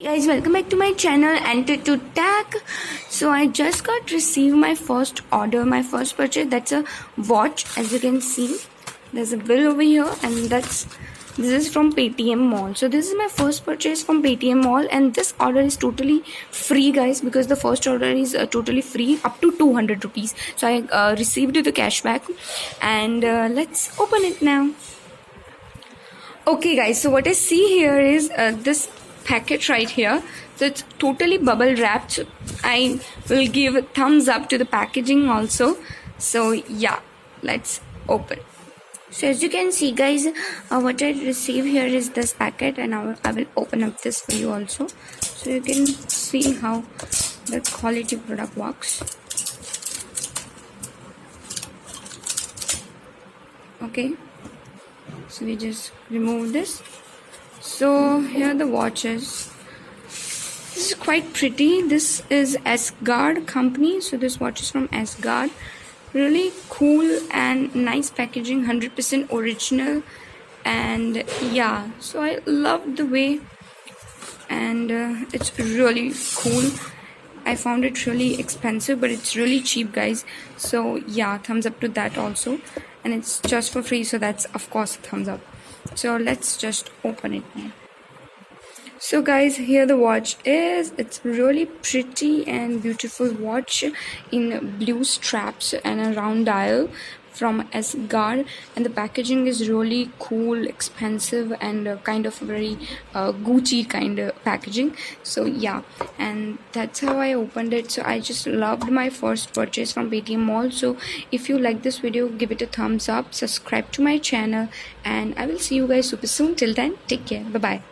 Guys, welcome back to my channel and to tag. So I just received my first order, my first purchase. That's a watch. As you can see, there's a bill over here, and this is from PAYTM Mall. So this is my first purchase from PAYTM Mall, and this order is totally free, guys, because the first order is totally free up to 200 rupees. So I received the cashback, and let's open it now. Okay, guys, so what I see here is this packet right here. So it's totally bubble wrapped. So I will give a thumbs up to the packaging also. So yeah, let's open. So as you can see, guys, what I received here is this packet, and I will open up this for you also, so you can see how the quality product works. Okay, so we just remove this. So here the watches. This is quite pretty. This is Asgard company. So this watch is from Asgard. Really cool and nice packaging, 100% original, and yeah, so I love the way, and it's really cool. I found it really expensive, but it's really cheap, guys. So yeah, thumbs up to that also, and it's just for free, so that's of course a thumbs up. So let's just open it now. So guys, here the watch is. It's really pretty and beautiful watch in blue straps and a round dial from Asgard, and the packaging is really cool, expensive, and kind of very Gucci kind of packaging. So yeah, and that's how I opened it. So I just loved my first purchase from PAYTM Mall. So if you like this video, give it a thumbs up, subscribe to my channel, and I will see you guys super soon. Till then, take care, bye bye.